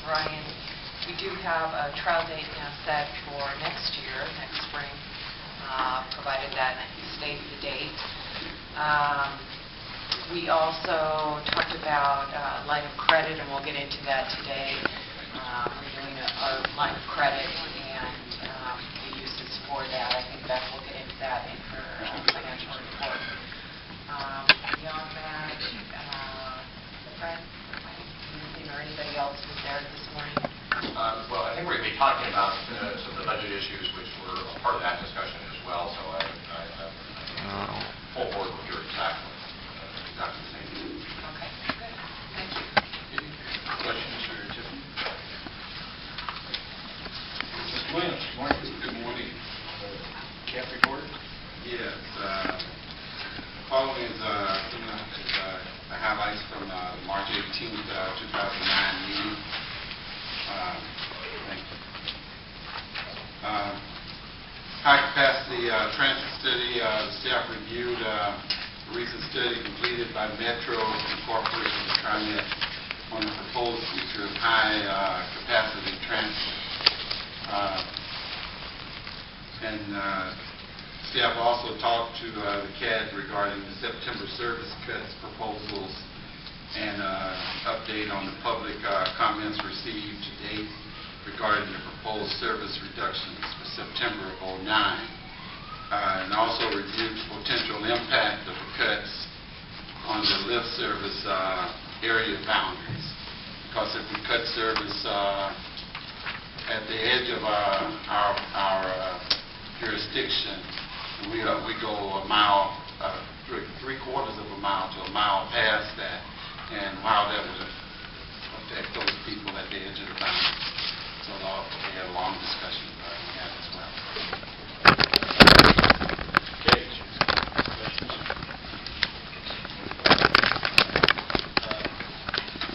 Brian, we do have a trial date now set for next year, next spring, provided that he stays the date. We also talked about line of credit, and we'll get into that today. Reviewing our line of credit and the uses for that. I think Beth will get into that in her financial report. Beyond that, Fred, anything or anybody else was there this morning? Well, I think we're going to be talking about some of the budget issues, which were a part of that discussion as well. So I full board with your exactly the same thing. Okay, good. Thank you. Any questions for Tiffany? Mr. Williams, good morning. CAP report? Yes. Following is the highlights from the March 18th, 2009 meeting. High capacity transit study. The staff reviewed the recent study completed by Metro Incorporated and TRIMET on the proposed future of high capacity transit. Staff also talked to the CAD regarding the September service cuts proposals and update on the public comments received to date regarding the proposed service reductions for September of 2009. And also reviewed the potential impact of the cuts on the lift service area boundaries. Because if we cut service at the edge of our jurisdiction, we go a mile, three-quarters of a mile to a mile past that, and how that would affect those people at the edge of the boundaries. So we had a long discussion about that as well. Okay. Questions?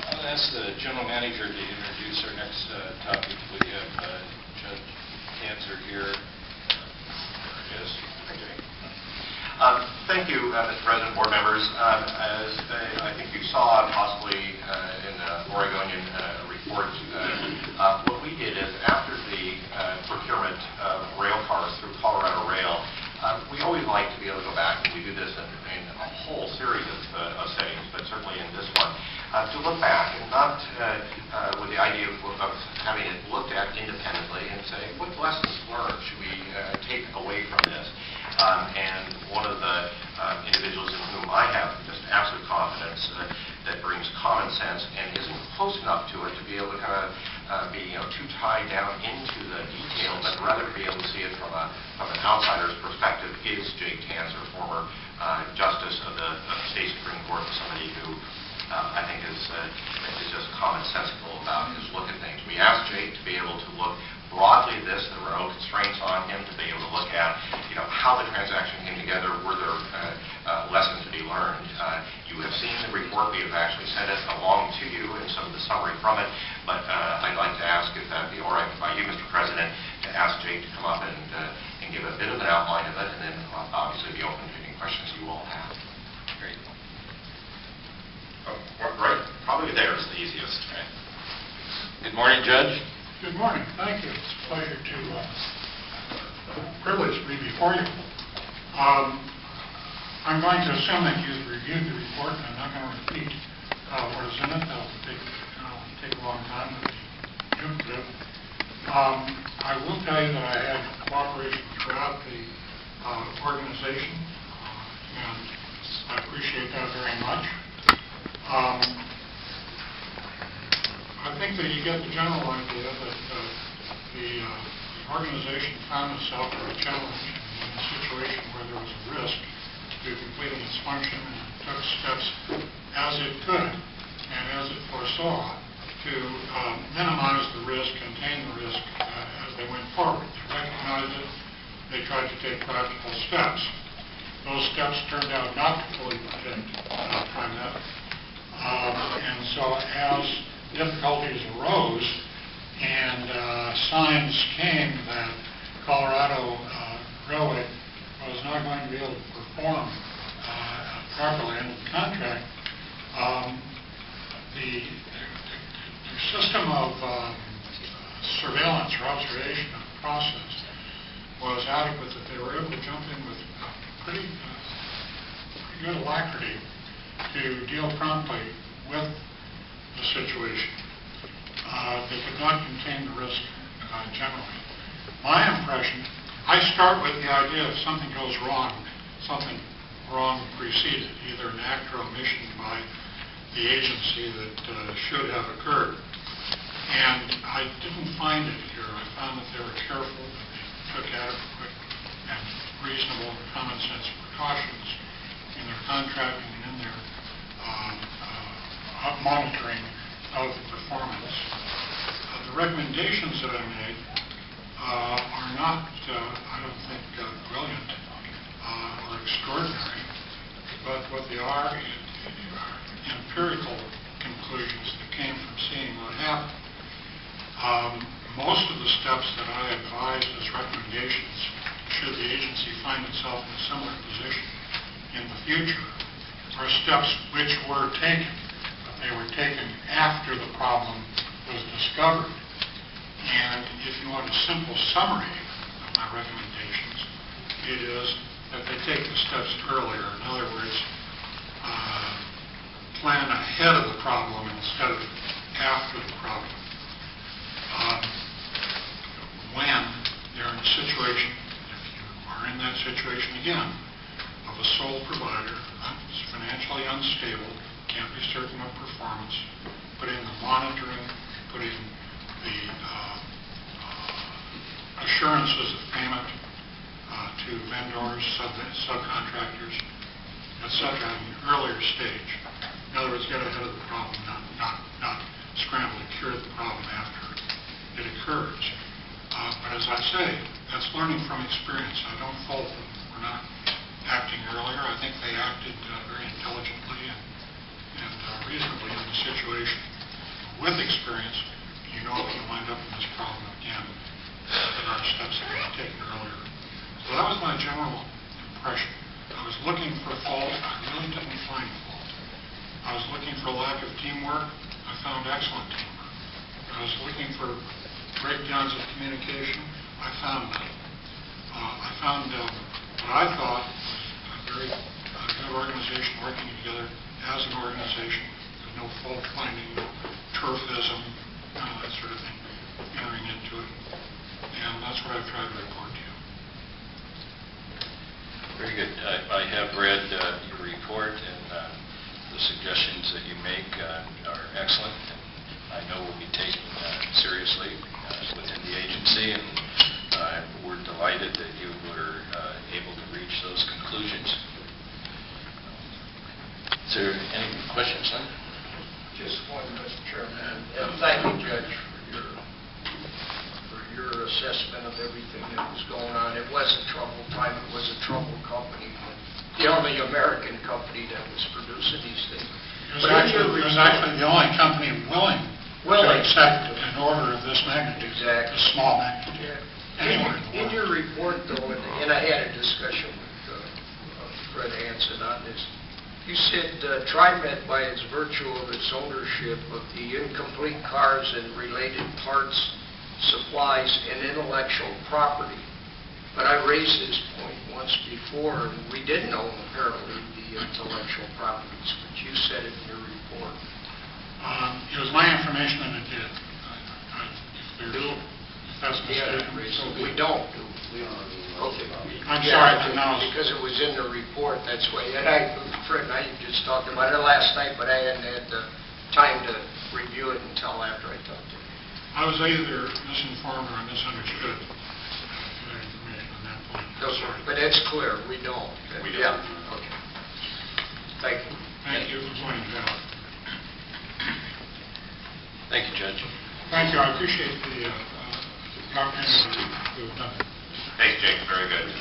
I'll ask the general manager to introduce our next topic. We have Judge Cancer here. Yes. Okay. Thank you, Mr. President, board members. As I think you saw possibly in the Oregonian report, what we did is after the procurement of rail cars through Colorado Rail, we always like to be able to go back, and we do this in a whole series of settings, but certainly in this one, to look back and not with the idea of having it looked at independently and say, what lessons learned should we take away from this? And one of the individuals in whom I have just absolute confidence that brings common sense and isn't close enough to it to be able to kind of be too tied down into the detail, but rather be able to see it from an outsider's perspective is Jake Tanzer, former Justice of the State Supreme Court, somebody who I think is just commonsensical about his look at things. We asked Jake to be able to look broadly at this. There were no constraints on him to be able to look at how the transaction came together. Were there lessons to be learned? You have seen the report. We have actually sent it along to you and some of the summary from it. But I'd like to ask if that would be all right by you, Mr. President, to ask Jake to come up and give a bit of an outline of it, and then obviously be open to any questions you all have. Great. Oh, right. Probably there is the easiest. Okay. Good morning, Judge. Good morning. Thank you. It's a pleasure to privilege to be before you. I'm going to assume that you've reviewed the report, and I'm not going to repeat what is in it. That will take a long time to do. I will tell you that I had cooperation throughout the organization, and I appreciate that very much. I think that you get the general idea that the organization found itself in a challenge in a situation where there was a risk to completing its function, and took steps as it could and as it foresaw to minimize the risk, contain the risk as they went forward. They recognized it. They tried to take practical steps. Those steps turned out not to fully protect TRIMET. And so as difficulties arose and signs came that Colorado Railway was not going to be able to perform properly under the contract, there system of surveillance or observation of the process was adequate, that they were able to jump in with pretty good alacrity to deal promptly with the situation. They could not contain the risk generally. My impression, I start with the idea if something goes wrong, something wrong preceded, either an act or omission by the agency that should have occurred. And I didn't find it here. I found that they were careful, that they took adequate and reasonable and common sense precautions in their contracting and in their monitoring of the performance. The recommendations that I made are not, I don't think, brilliant or extraordinary, but what they are empirical conclusions that came from seeing what happened. Most of the steps that I advised as recommendations, should the agency find itself in a similar position in the future, are steps which were taken, but they were taken after the problem was discovered. And if you want a simple summary of my recommendations, it is that they take the steps earlier. In other words, plan ahead of the problem instead of after the problem. When you're in a situation, if you are in that situation again, of a sole provider, it's financially unstable, can't be certain of performance, put in the monitoring, put in the assurances of payment to vendors, subcontractors, etc. at an earlier stage. In other words, get ahead of the problem, not scramble to cure the problem after it occurs. But as I say, that's learning from experience. I don't fault them for not acting earlier. I think they acted very intelligently and reasonably in the situation. With experience, you know if you wind up in this problem again, there are steps that can be taken earlier. So that was my general impression. I was looking for fault. I really didn't find fault. I was looking for lack of teamwork. I found excellent teamwork. I was looking for breakdowns of communication. I found none. I found what I thought was a very good organization working together as an organization. There's no fault finding, no turfism, none of that sort of thing entering into it. And that's what I've tried to report to you. Very good. I have read your report, and the suggestions that you make are excellent, and I know will be taken seriously within the agency, and we're delighted that you were able to reach those conclusions. Is there any questions, Lynn? Just one, Mr. Chairman, and thank you, Judge, for your assessment of everything that was going on. It wasn't troubled time, it was a troubled company, the only American company that was producing these things. It was actually the only company willing to accept an order of this magnitude, Exactly. a small magnitude. Yeah. Anywhere In your report, though, and I had a discussion with Fred Hansen on this, you said TRIMET, by its virtue of its ownership of the incomplete cars and related parts, supplies, and intellectual property. But I raised this point once before, and we didn't own, apparently, the intellectual properties, but you said it in your report. It was my information that it did. If that's mistaken, so be We it. don't do. Okay. I'm sorry, but no. Because it was in the report, that's why. And Fred and I just talked about it last night, but I hadn't had the time to review it until after I talked to you. I was either misinformed or misunderstood that information on that point. No, Sorry. but it's clear, we don't. We Yeah, don't. okay. Thank you. Thank you for pointing that out. Thank you, Judge. Thank you. I appreciate the opportunity to have done it. Thanks, Jake. Very good.